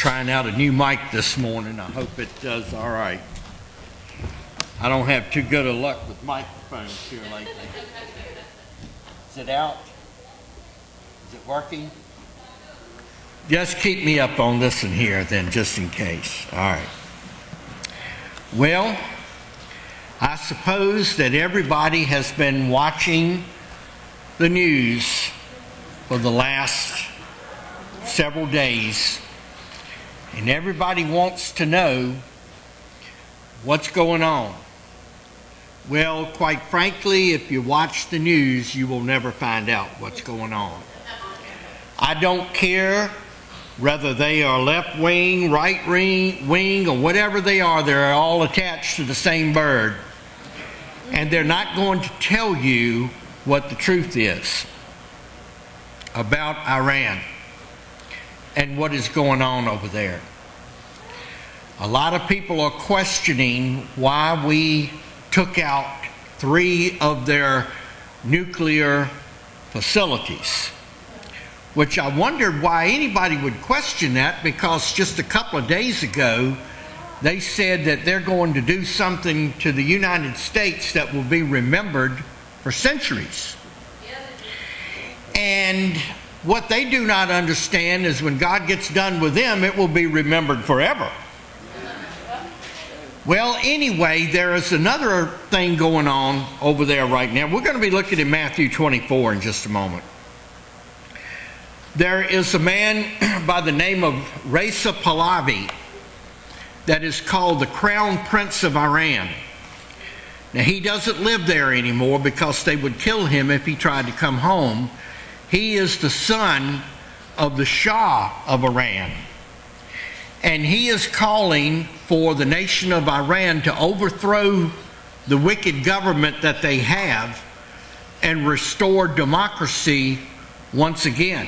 Trying out a new mic this morning. I hope it does all right. I don't have too good of luck with microphones here lately. Is it out? Is it working? Just keep me up on this one here then, just in case. All right. Well, I suppose that everybody has been watching the news for the last several days, and everybody wants to know what's going on. Well, quite frankly, if you watch the news, you will never find out what's going on. I don't care whether they are left wing, right wing, or whatever they are, they're all attached to the same bird. And they're not going to tell you what the truth is about Iran and what is going on over there. A lot of people are questioning why we took out 3 of their nuclear facilities, which I wondered why anybody would question that, because just a couple of days ago they said that they're going to do something to the United States that will be remembered for centuries. And what they do not understand is when God gets done with them, it will be remembered forever. Well, anyway, there is another thing going on over there right now. We're going to be looking at Matthew 24 in just a moment. There is a man by the name of Reza Pahlavi that is called the Crown Prince of Iran. Now, he doesn't live there anymore because they would kill him if he tried to come home. He is the son of the Shah of Iran. And he is calling for the nation of Iran to overthrow the wicked government that they have and restore democracy once again.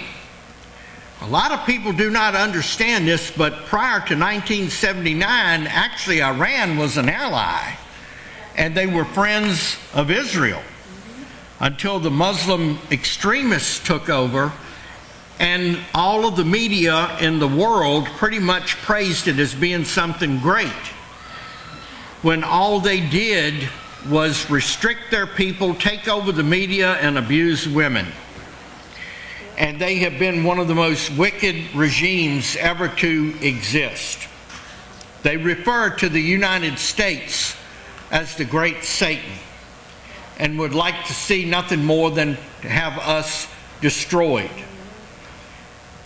A lot of people do not understand this, but prior to 1979, actually Iran was an ally, and they were friends of Israel until the Muslim extremists took over, and all of the media in the world pretty much praised it as being something great, when all they did was restrict their people, take over the media, and abuse women. And they have been one of the most wicked regimes ever to exist. They refer to the United States as the Great Satan and would like to see nothing more than to have us destroyed.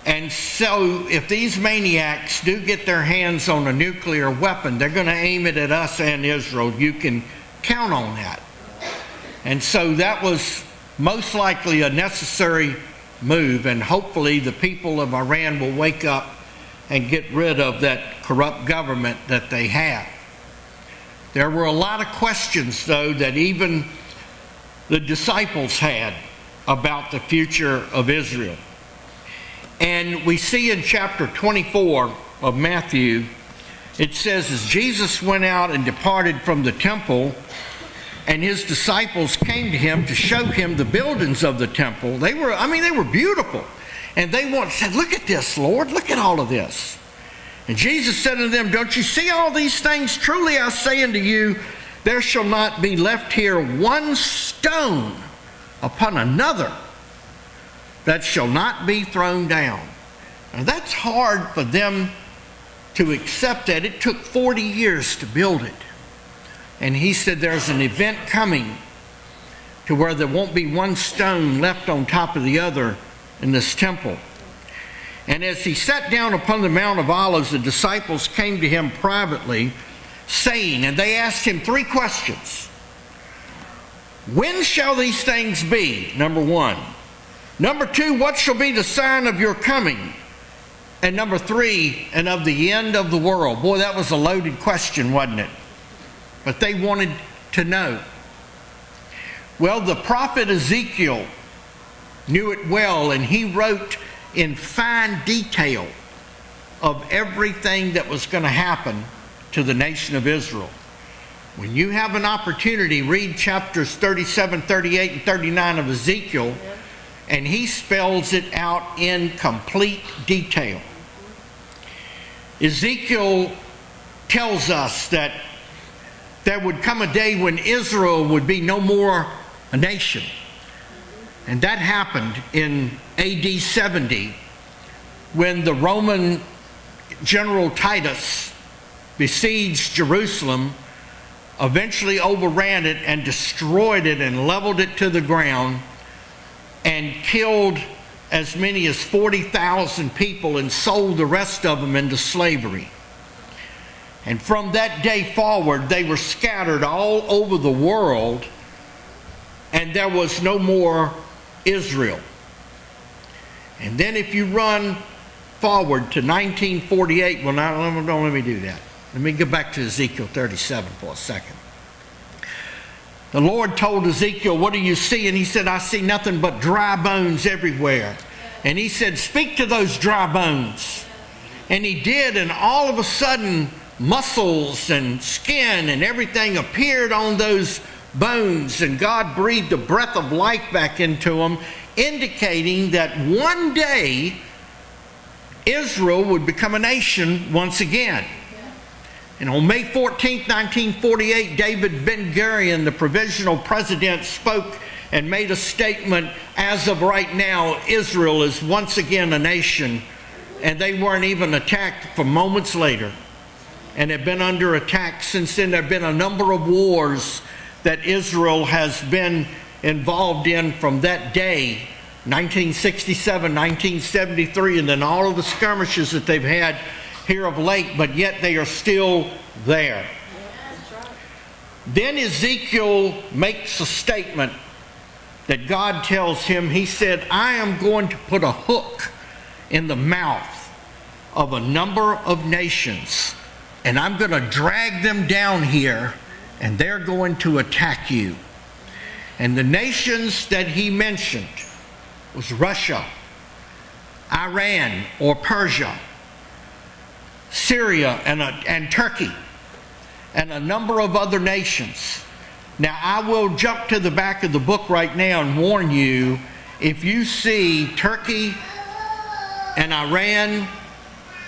And so if these maniacs do get their hands on a nuclear weapon, they're going to aim it at us and Israel. You can count on that. And so that was most likely a necessary move, and hopefully the people of Iran will wake up and get rid of that corrupt government that they have. There were a lot of questions, though, that even the disciples had about the future of Israel. And we see in chapter 24 of Matthew, it says, as Jesus went out and departed from the temple, and his disciples came to him to show him the buildings of the temple. They were beautiful. And they said, look at this, Lord, look at all of this. And Jesus said to them, don't you see all these things? Truly I say unto you, there shall not be left here one stone upon another that shall not be thrown down. Now that's hard for them to accept that. It took 40 years to build it. And he said there's an event coming to where there won't be one stone left on top of the other in this temple. And as he sat down upon the Mount of Olives, the disciples came to him privately, saying, and they asked him 3 questions. When shall these things be? Number 1. Number 2, what shall be the sign of your coming? And number 3, and of the end of the world. Boy, that was a loaded question, wasn't it? But they wanted to know. Well, the prophet Ezekiel knew it well, and he wrote in fine detail of everything that was going to happen to the nation of Israel. When you have an opportunity, read chapters 37, 38, and 39 of Ezekiel, and he spells it out in complete detail. Ezekiel tells us that there would come a day when Israel would be no more a nation. And that happened in AD 70 when the Roman General Titus besieged Jerusalem, eventually overran it and destroyed it and leveled it to the ground and killed as many as 40,000 people and sold the rest of them into slavery. And from that day forward, they were scattered all over the world, and there was no more Israel. And then if you run forward to 1948, well, now, don't let me do that. Let me get back to Ezekiel 37 for a second. The Lord told Ezekiel, what do you see? And he said, I see nothing but dry bones everywhere. And he said, speak to those dry bones. And he did, and all of a sudden, muscles and skin and everything appeared on those bones, and God breathed a breath of life back into them, indicating that one day Israel would become a nation once again. And on May 14, 1948, David Ben-Gurion, the provisional president, spoke and made a statement, as of right now, Israel is once again a nation, and they weren't even attacked for moments later, and have been under attack since then. There have been a number of wars that Israel has been involved in from that day, 1967, 1973, and then all of the skirmishes that they've had here of late, but yet they are still there. Then Ezekiel makes a statement that God tells him. He said, I am going to put a hook in the mouth of a number of nations, and I'm going to drag them down here, and they're going to attack you. And the nations that he mentioned was Russia, Iran or Persia, Syria and Turkey, and a number of other nations. Now, I will jump to the back of the book right now and warn you, if you see Turkey and Iran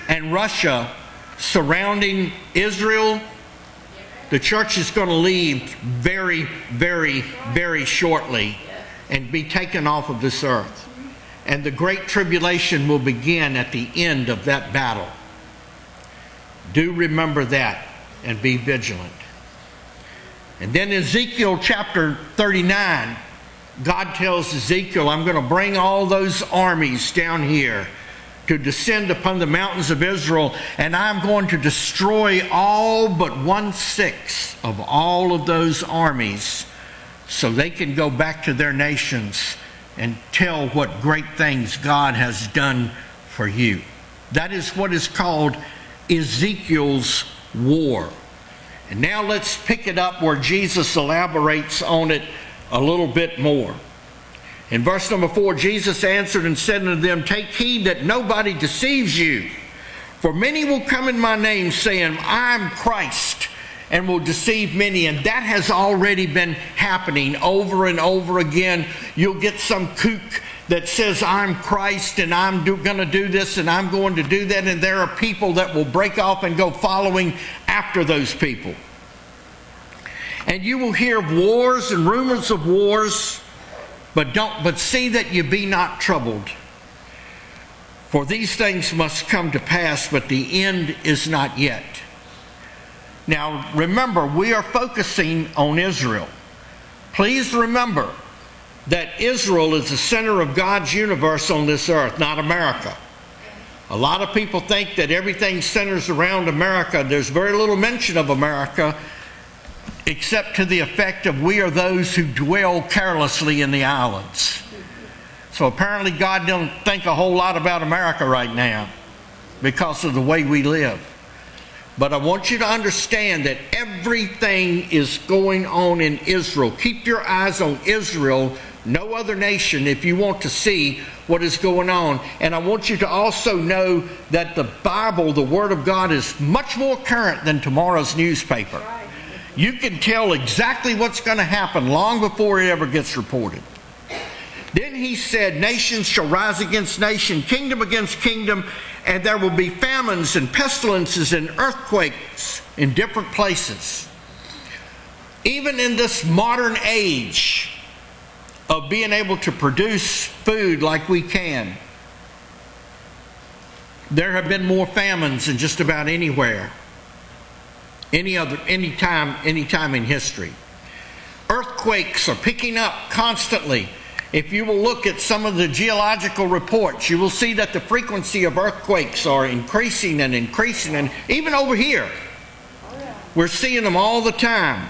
and Russia surrounding Israel, the church is going to leave very, very, very shortly and be taken off of this earth. And the Great Tribulation will begin at the end of that battle. Do remember that and be vigilant. And then Ezekiel chapter 39, God tells Ezekiel, I'm going to bring all those armies down here to descend upon the mountains of Israel, and I'm going to destroy all but 1/6 of all of those armies, so they can go back to their nations and tell what great things God has done for you. That is what is called Ezekiel's war. And now let's pick it up where Jesus elaborates on it a little bit more. In verse number 4, Jesus answered and said unto them, take heed that nobody deceives you. For many will come in my name, saying, I'm Christ, and will deceive many. And that has already been happening over and over again. You'll get some kook that says, I'm Christ, and I'm going to do this, and I'm going to do that. And there are people that will break off and go following after those people. And you will hear of wars and rumors of wars, but see that you be not troubled. For these things must come to pass, but the end is not yet. Now, remember, we are focusing on Israel. Please remember that Israel is the center of God's universe on this earth, not America. A lot of people think that everything centers around America. There's very little mention of America, except to the effect of we are those who dwell carelessly in the islands. So apparently God don't think a whole lot about America right now because of the way we live. But I want you to understand that everything is going on in Israel. Keep your eyes on Israel, no other nation, if you want to see what is going on. And I want you to also know that the Bible, the Word of God, is much more current than tomorrow's newspaper. You can tell exactly what's going to happen long before it ever gets reported. Then he said, nations shall rise against nation, kingdom against kingdom, and there will be famines and pestilences and earthquakes in different places. Even in this modern age of being able to produce food like we can, there have been more famines than just about anywhere, any time in history. Earthquakes are picking up constantly. If you will look at some of the geological reports, you will see that the frequency of earthquakes are increasing and increasing. And even over here, we're seeing them all the time.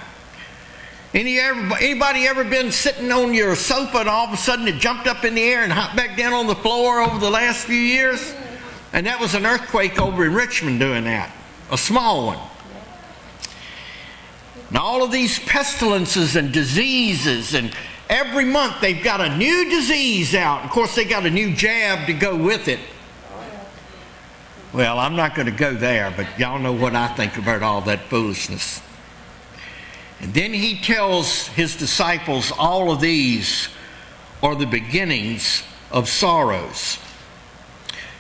Anybody ever been sitting on your sofa and all of a sudden it jumped up in the air and hopped back down on the floor over the last few years? And that was an earthquake over in Richmond doing that, a small one. Now all of these pestilences and diseases, and every month they've got a new disease out. Of course, they got a new jab to go with it. Well, I'm not going to go there, but y'all know what I think about all that foolishness. And then he tells his disciples all of these are the beginnings of sorrows.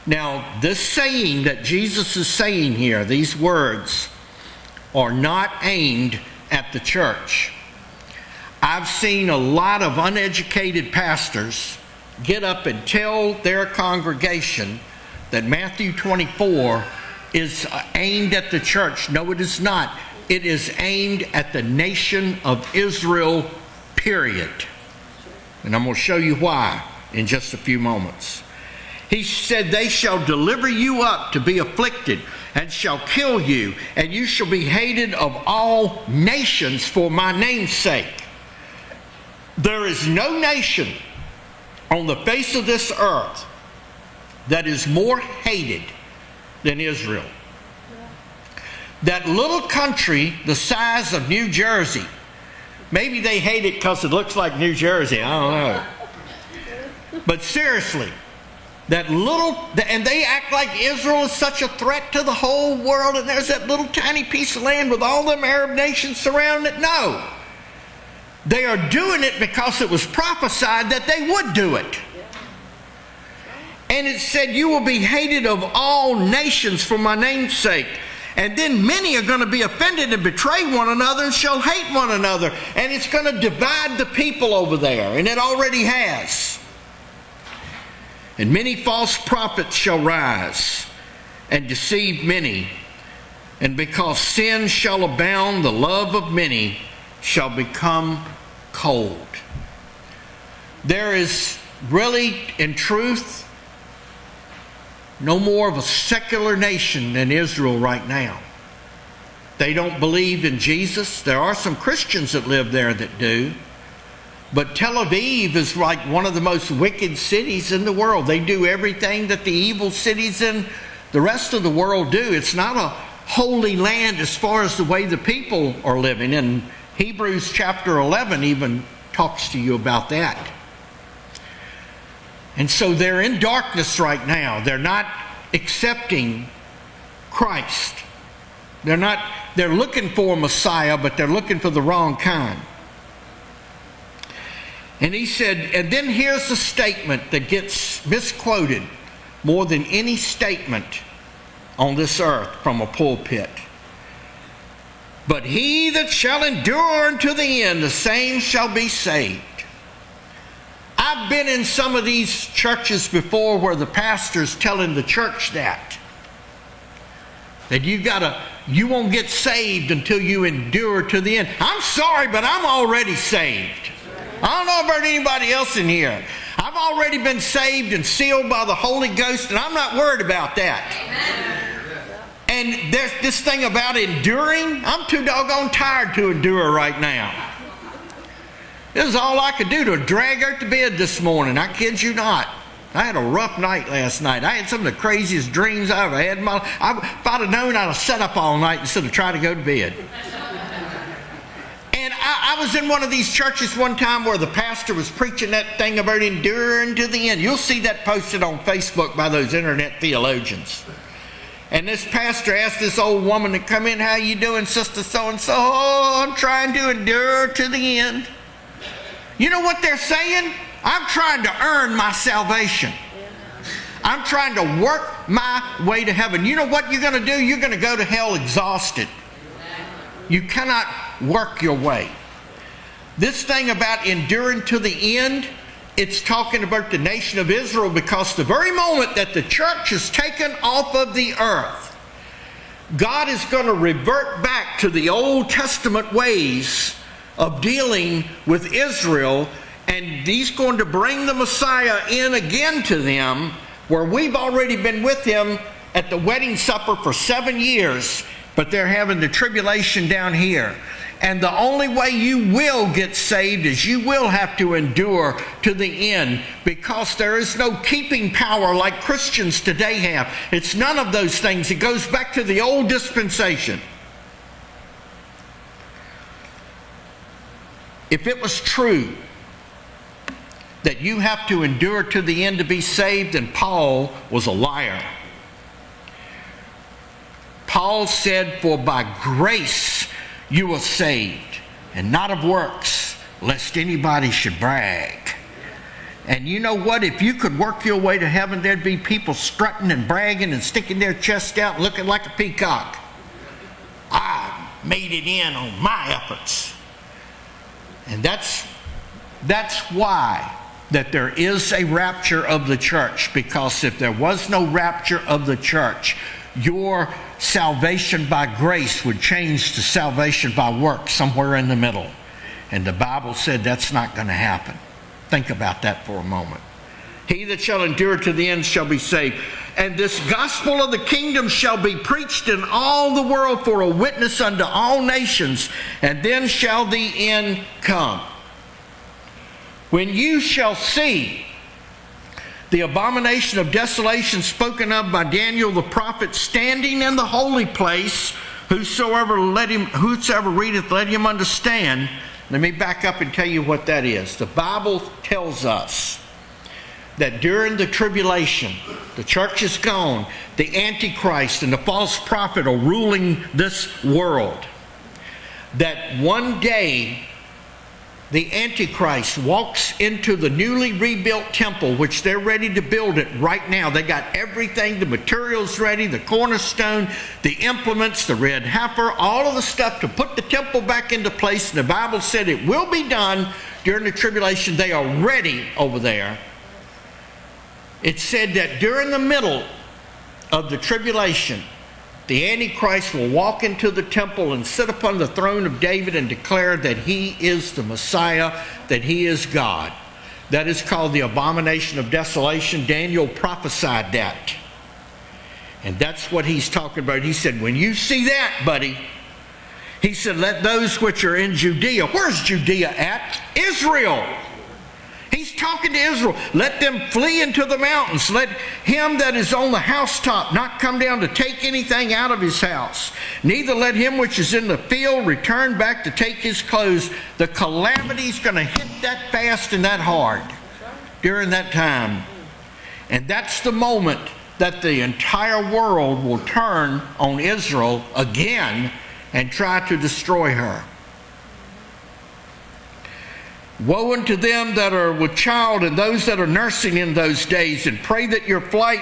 Now, this saying that Jesus is saying here, these words, are not aimed at the church. I've seen a lot of uneducated pastors get up and tell their congregation that Matthew 24 is aimed at the church. No, it is not. It is aimed at the nation of Israel, period. And I'm going to show you why in just a few moments. He said, they shall deliver you up to be afflicted, and shall kill you, and you shall be hated of all nations for my name's sake. There is no nation on the face of this earth that is more hated than Israel. That little country the size of New Jersey, maybe they hate it because it looks like New Jersey, I don't know. But seriously, and they act like Israel is such a threat to the whole world, and there's that little tiny piece of land with all them Arab nations surrounding it. No. They are doing it because it was prophesied that they would do it. And it said, you will be hated of all nations for my name's sake. And then many are going to be offended and betray one another and shall hate one another. And it's going to divide the people over there. And it already has. And many false prophets shall rise and deceive many. And because sin shall abound, the love of many shall become cold. There is really, in truth, no more of a secular nation than Israel right now. They don't believe in Jesus. There are some Christians that live there that do. But Tel Aviv is like one of the most wicked cities in the world. They do everything that the evil cities in the rest of the world do. It's not a holy land as far as the way the people are living. And Hebrews chapter 11 even talks to you about that. And so they're in darkness right now. They're not accepting Christ. They're looking for a Messiah, but they're looking for the wrong kind. And he said, and then here's the statement that gets misquoted more than any statement on this earth from a pulpit. But he that shall endure unto the end, the same shall be saved. I've been in some of these churches before where the pastor's telling the church that you won't get saved until you endure to the end. I'm sorry, but I'm already saved. I don't know about anybody else in here. I've already been saved and sealed by the Holy Ghost, and I'm not worried about that. And there's this thing about enduring. I'm too doggone tired to endure right now. This is all I could do to drag her to bed this morning. I kid you not. I had a rough night last night. I had some of the craziest dreams I ever had in my life. If I'd have known, I'd have sat up all night instead of trying to go to bed. And I was in one of these churches one time where the pastor was preaching that thing about enduring to the end. You'll see that posted on Facebook by those internet theologians. And this pastor asked this old woman to come in, how you doing, sister so-and-so? Oh, I'm trying to endure to the end. You know what they're saying? I'm trying to earn my salvation. I'm trying to work my way to heaven. You know what you're going to do? You're going to go to hell exhausted. You cannot work your way. This thing about enduring to the end, it's talking about the nation of Israel, because the very moment that the church is taken off of the earth, God is going to revert back to the Old Testament ways of dealing with Israel, and He's going to bring the Messiah in again to them, where we've already been with Him at the wedding supper for 7 years, but they're having the tribulation down here. And the only way you will get saved is you will have to endure to the end, because there is no keeping power like Christians today have. It's none of those things. It goes back to the old dispensation. If it was true that you have to endure to the end to be saved, then Paul was a liar. Paul said, "For by grace you are saved, and not of works, lest anybody should brag." And you know what? If you could work your way to heaven, there'd be people strutting and bragging and sticking their chest out and looking like a peacock. I made it in on my efforts. And that's why that there is a rapture of the church, because if there was no rapture of the church, your salvation by grace would change to salvation by works somewhere in the middle. And the Bible said that's not going to happen. Think about that for a moment. He that shall endure to the end shall be saved. And this gospel of the kingdom shall be preached in all the world for a witness unto all nations, and then shall the end come. When you shall see the abomination of desolation spoken of by Daniel the prophet standing in the holy place, whosoever readeth, let him understand. Let me back up and tell you what that is. The Bible tells us that during the tribulation, the church is gone, the Antichrist and the false prophet are ruling this world. That one day the Antichrist walks into the newly rebuilt temple, which they're ready to build it right now. They got everything, the materials ready, the cornerstone, the implements, the red heifer, all of the stuff to put the temple back into place. And the Bible said it will be done during the tribulation. They are ready over there. It said that during the middle of the tribulation, the Antichrist will walk into the temple and sit upon the throne of David and declare that he is the Messiah, that he is God. That is called the abomination of desolation. Daniel prophesied that. And that's what he's talking about. He said, when you see that, buddy, he said, let those which are in Judea. Where's Judea at? Israel. He's talking to Israel. Let them flee into the mountains. Let him that is on the housetop not come down to take anything out of his house. Neither let him which is in the field return back to take his clothes. The calamity's going to hit that fast and that hard during that time. And that's the moment that the entire world will turn on Israel again and try to destroy her. Woe unto them that are with child and those that are nursing in those days, and pray that your flight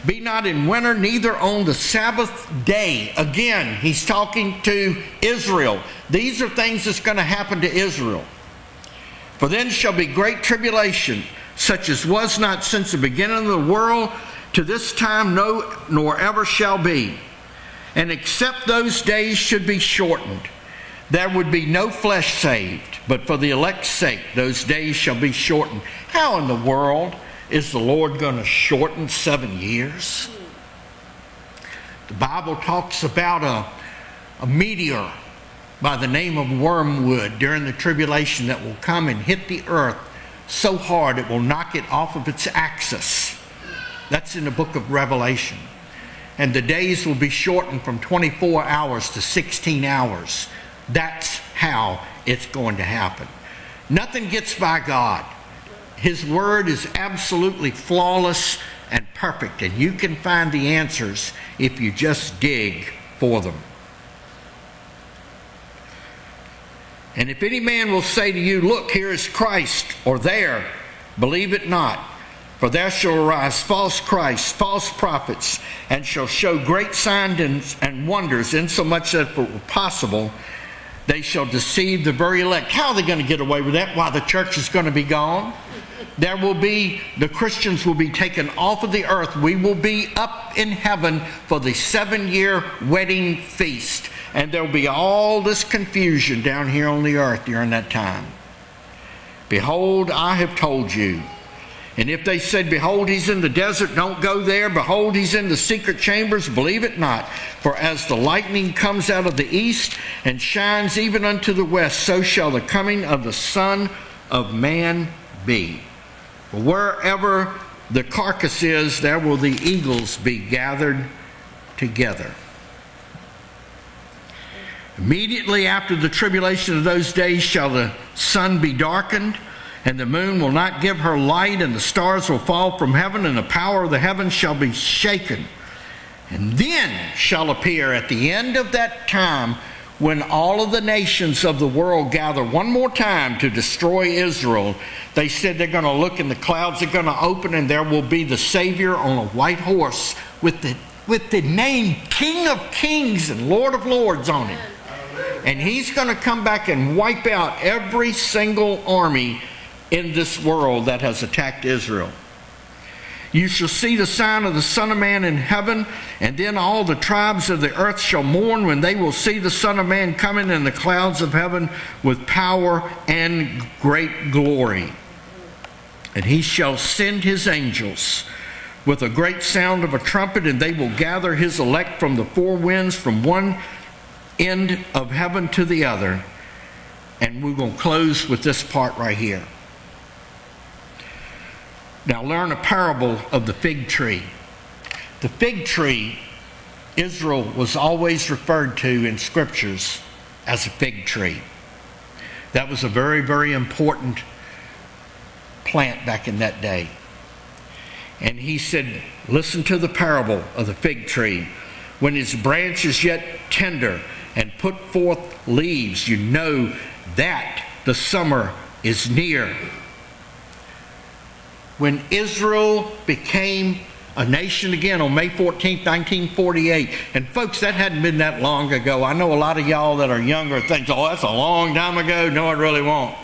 be not in winter, neither on the Sabbath day. Again, he's talking to Israel. These are things that's going to happen to Israel. For then shall be great tribulation, such as was not since the beginning of the world to this time, no, nor ever shall be. And except those days should be shortened, there would be no flesh saved, but for the elect's sake, those days shall be shortened. How in the world is the Lord going to shorten 7 years? The Bible talks about a meteor by the name of wormwood during the tribulation that will come and hit the earth so hard it will knock it off of its axis. That's in the book of Revelation. And the days will be shortened from 24 hours to 16 hours. That's how it's going to happen. Nothing gets by God. His word is absolutely flawless and perfect, and you can find the answers if you just dig for them. And if any man will say to you, look, here is Christ, or there, Believe it not. For there shall arise false Christs, false prophets, and shall show great signs and wonders, insomuch that if it were possible, they shall deceive the very elect. How are they going to get away with that? Why, the church is going to be gone. The Christians will be taken off of the earth. We will be up in heaven for the 7-year wedding feast. And there will be all this confusion down here on the earth during that time. Behold, I have told you. And if they said, behold, he's in the desert, don't go there. Behold, he's in the secret chambers, believe it not. For as the lightning comes out of the east and shines even unto the west, so shall the coming of the Son of Man be. For wherever the carcass is, there will the eagles be gathered together. Immediately after the tribulation of those days shall the sun be darkened, and the moon will not give her light, and the stars will fall from heaven, and the power of the heavens shall be shaken. And then shall appear at the end of that time, when all of the nations of the world gather one more time to destroy Israel. They said they're going to look, and the clouds are going to open, and there will be the Savior on a white horse with the name King of Kings and Lord of Lords on him. And he's going to come back and wipe out every single army in this world that has attacked Israel. You shall see the sign of the Son of Man in heaven, and then all the tribes of the earth shall mourn when they will see the Son of Man coming in the clouds of heaven with power and great glory. And he shall send his angels with a great sound of a trumpet, and they will gather his elect from the four winds, from one end of heaven to the other. And we're going to close with this part right here. Now learn a parable of the fig tree. The fig tree, Israel was always referred to in scriptures as a fig tree. That was a very, very important plant back in that day. And he said, listen to the parable of the fig tree. When its branch is yet tender and put forth leaves, you know that the summer is near. When Israel became a nation again on May 14th, 1948, and folks, that hadn't been that long ago. I know a lot of y'all that are younger think, oh, that's a long time ago. No, it really won't.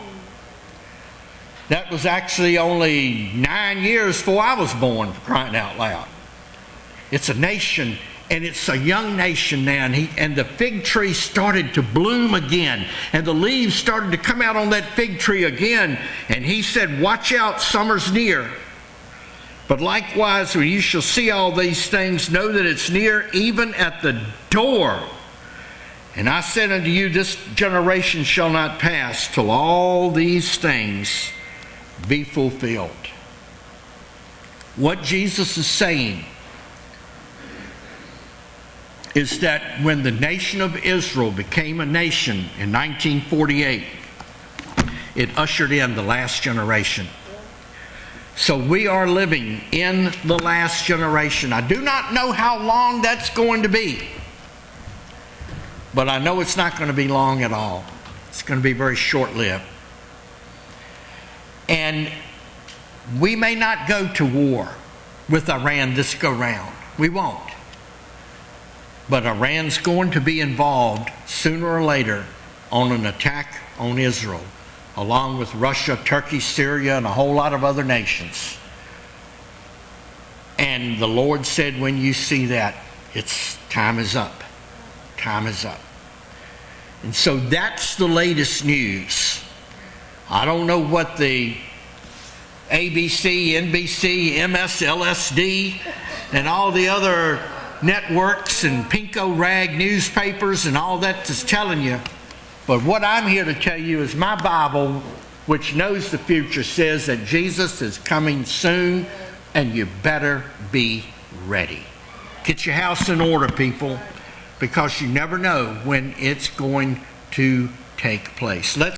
That was actually only 9 years before I was born, for crying out loud. It's a nation, and it's a young nation now, and the fig tree started to bloom again, and the leaves started to come out on that fig tree again, and he said, watch out, summer's near. But likewise, when you shall see all these things, know that it's near, even at the door. And I said unto you, this generation shall not pass till all these things be fulfilled. What Jesus is saying is that when the nation of Israel became a nation in 1948, it ushered in the last generation. So we are living in the last generation. I do not know how long that's going to be, but I know it's not going to be long at all. It's going to be very short-lived. And we may not go to war with Iran this go round. We won't. But Iran's going to be involved sooner or later on an attack on Israel, along with Russia, Turkey, Syria, and a whole lot of other nations. And the Lord said, when you see that, time is up. Time is up. And so that's the latest news. I don't know what the ABC, NBC, MSLSD, and all the other networks and pinko rag newspapers and all that is telling you. But what I'm here to tell you is my Bible, which knows the future, says that Jesus is coming soon, and you better be ready. Get your house in order, people, because you never know when it's going to take place. Let's